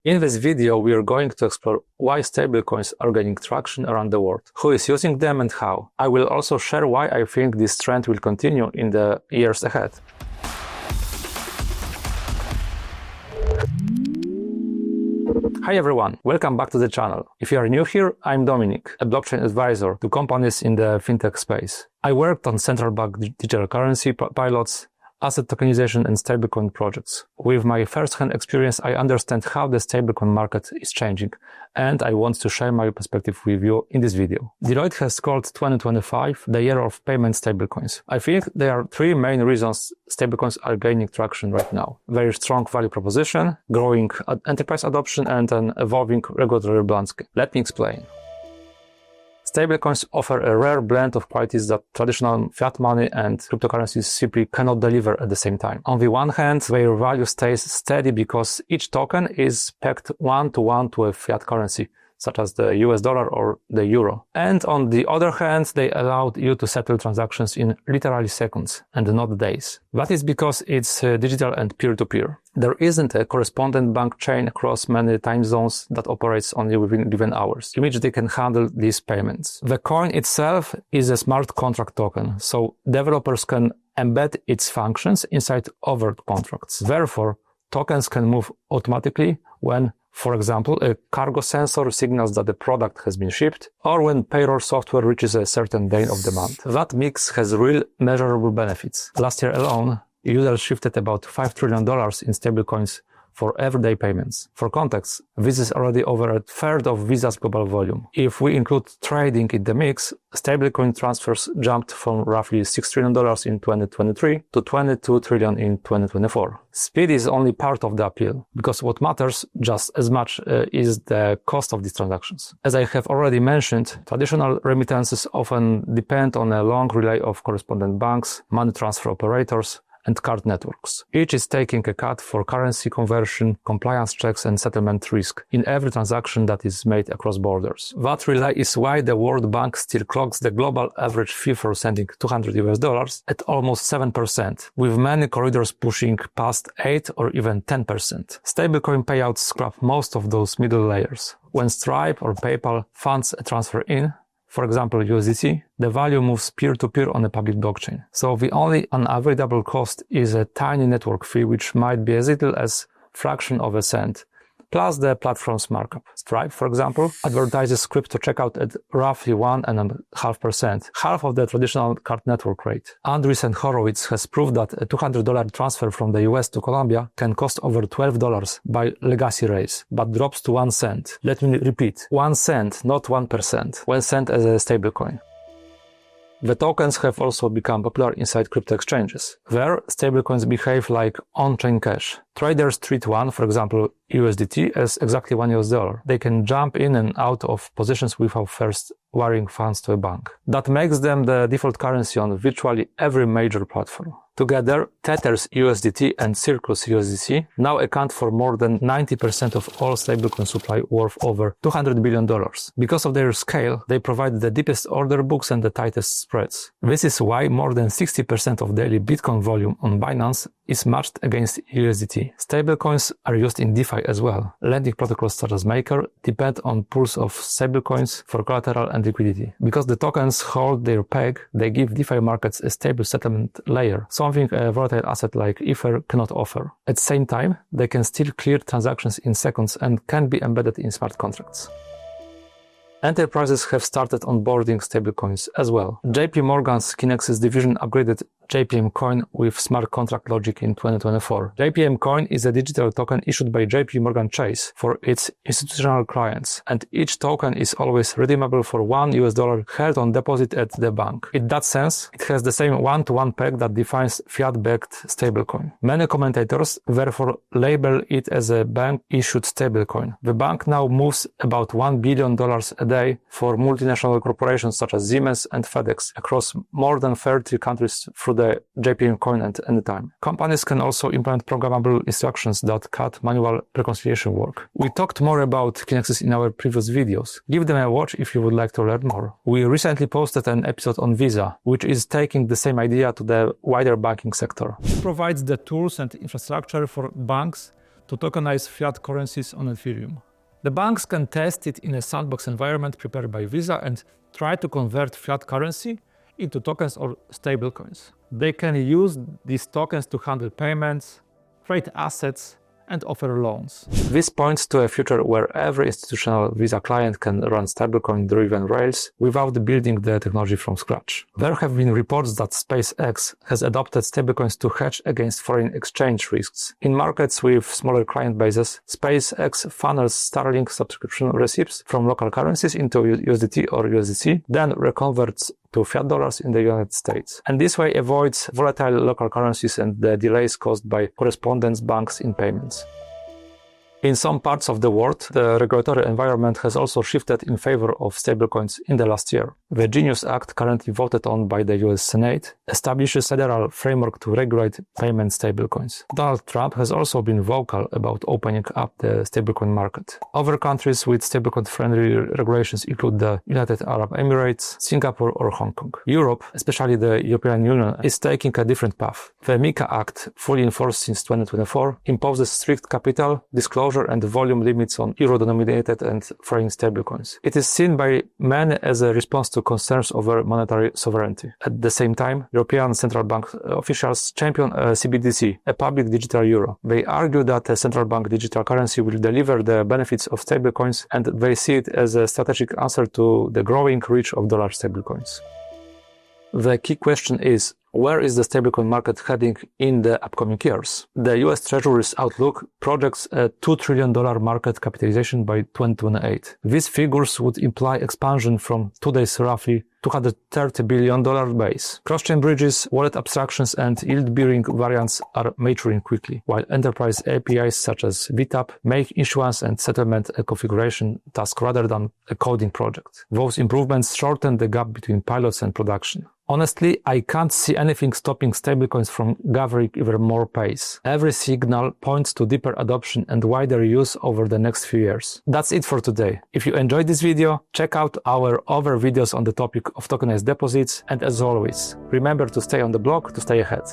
In this video, we are going to explore why stablecoins are gaining traction around the world, who is using them and how. I will also share why I think this trend will continue in the years ahead. Hi everyone, welcome back to the channel. If you are new here, I'm Dominik, a blockchain advisor to companies in the fintech space. I worked on central bank digital currency pilots, asset tokenization and stablecoin projects. With my first-hand experience, I understand how the stablecoin market is changing, and I want to share my perspective with you in this video. Deloitte has called 2025 the year of payment stablecoins. I think there are three main reasons stablecoins are gaining traction right now. Very strong value proposition, growing enterprise adoption, and an evolving regulatory landscape. Let me explain. Stablecoins offer a rare blend of qualities that traditional fiat money and cryptocurrencies simply cannot deliver at the same time. On the one hand, their value stays steady because each token is pegged one-to-one to a fiat currency, such as the US dollar or the euro. And on the other hand, they allow you to settle transactions in literally seconds and not days. That is because it's digital and peer-to-peer. There isn't a correspondent bank chain across many time zones that operates only within given hours, in which they can handle these payments. The coin itself is a smart contract token, so developers can embed its functions inside other contracts. Therefore, tokens can move automatically when, for example, a cargo sensor signals that the product has been shipped, or when payroll software reaches a certain day of demand. That mix has real measurable benefits. Last year alone, users shifted about $5 trillion in stablecoins for everyday payments. For context, this is already over a third of Visa's global volume. If we include trading in the mix, stablecoin transfers jumped from roughly $6 trillion in 2023 to $22 trillion in 2024. Speed is only part of the appeal, because what matters just as much is the cost of these transactions. As I have already mentioned, traditional remittances often depend on a long relay of correspondent banks, money transfer operators, and card networks. Each is taking a cut for currency conversion, compliance checks, and settlement risk in every transaction that is made across borders. That relay is why the World Bank still clocks the global average fee for sending $200 US at almost 7%, with many corridors pushing past 8 or even 10%. Stablecoin payouts scrap most of those middle layers. When Stripe or PayPal funds a transfer in, for example USDC, the value moves peer-to-peer on a public blockchain. So the only unavoidable cost is a tiny network fee, which might be as little as fraction of a cent, plus the platform's markup. Stripe, for example, advertises crypto checkout at roughly 1.5%, half of the traditional card network rate. Andreessen Horowitz has proved that a $200 transfer from the US to Colombia can cost over $12 by legacy rails, but drops to 1 cent. Let me repeat, 1 cent, not 1%, when sent as a stablecoin. The tokens have also become popular inside crypto exchanges. There, stablecoins behave like on-chain cash. Traders treat one, for example, USDT, as exactly $1. They can jump in and out of positions without first wiring funds to a bank. That makes them the default currency on virtually every major platform. Together, Tether's USDT and Circle's USDC now account for more than 90% of all stablecoin supply, worth over $200 billion. Because of their scale, they provide the deepest order books and the tightest spreads. This is why more than 60% of daily Bitcoin volume on Binance is matched against USDT. Stablecoins are used in DeFi as well. Lending protocols such as Maker depend on pools of stablecoins for collateral and liquidity. Because the tokens hold their peg, they give DeFi markets a stable settlement layer, something a volatile asset like Ether cannot offer. At the same time, they can still clear transactions in seconds and can be embedded in smart contracts. Enterprises have started onboarding stablecoins as well. JP Morgan's Kinexys division upgraded JPM Coin with smart contract logic in 2024. JPM Coin is a digital token issued by JP Morgan Chase for its institutional clients, and each token is always redeemable for $1 held on deposit at the bank. In that sense, it has the same one-to-one peg that defines fiat-backed stablecoin. Many commentators therefore label it as a bank-issued stablecoin. The bank now moves about $1 billion a day for multinational corporations such as Siemens and FedEx across more than 30 countries through the JPM Coin at any time. Companies can also implement programmable instructions that cut manual reconciliation work. We talked more about Kinexys in our previous videos. Give them a watch if you would like to learn more. We recently posted an episode on Visa, which is taking the same idea to the wider banking sector. It provides the tools and infrastructure for banks to tokenize fiat currencies on Ethereum. The banks can test it in a sandbox environment prepared by Visa and try to convert fiat currency into tokens or stablecoins. They can use these tokens to handle payments, trade assets, and offer loans. This points to a future where every institutional Visa client can run stablecoin-driven rails without building the technology from scratch. There have been reports that SpaceX has adopted stablecoins to hedge against foreign exchange risks. In markets with smaller client bases, SpaceX funnels Starlink subscription receipts from local currencies into USDT or USDC, then reconverts to fiat dollars in the United States. And this way avoids volatile local currencies and the delays caused by correspondent banks in payments. In some parts of the world, the regulatory environment has also shifted in favor of stablecoins in the last year. The Genius Act, currently voted on by the US Senate, establishes a federal framework to regulate payment stablecoins. Donald Trump has also been vocal about opening up the stablecoin market. Other countries with stablecoin-friendly regulations include the United Arab Emirates, Singapore or Hong Kong. Europe, especially the European Union, is taking a different path. The MiCA Act, fully enforced since 2024, imposes strict capital, disclosure and volume limits on euro-denominated and foreign stablecoins. It is seen by many as a response to concerns over monetary sovereignty. At the same time, European Central Bank officials champion CBDC, a public digital euro. They argue that a central bank digital currency will deliver the benefits of stablecoins, and they see it as a strategic answer to the growing reach of dollar stablecoins. The key question is, where is the stablecoin market heading in the upcoming years? The US Treasury's outlook projects a $2 trillion market capitalization by 2028. These figures would imply expansion from today's roughly $230 billion base. Cross-chain bridges, wallet abstractions, and yield-bearing variants are maturing quickly, while enterprise APIs such as VTAP make issuance and settlement a configuration task rather than a coding project. Those improvements shorten the gap between pilots and production. Honestly, I can't see anything stopping stablecoins from gathering even more pace. Every signal points to deeper adoption and wider use over the next few years. That's it for today. If you enjoyed this video, check out our other videos on the topic of tokenized deposits, and as always, remember to stay on the block to stay ahead.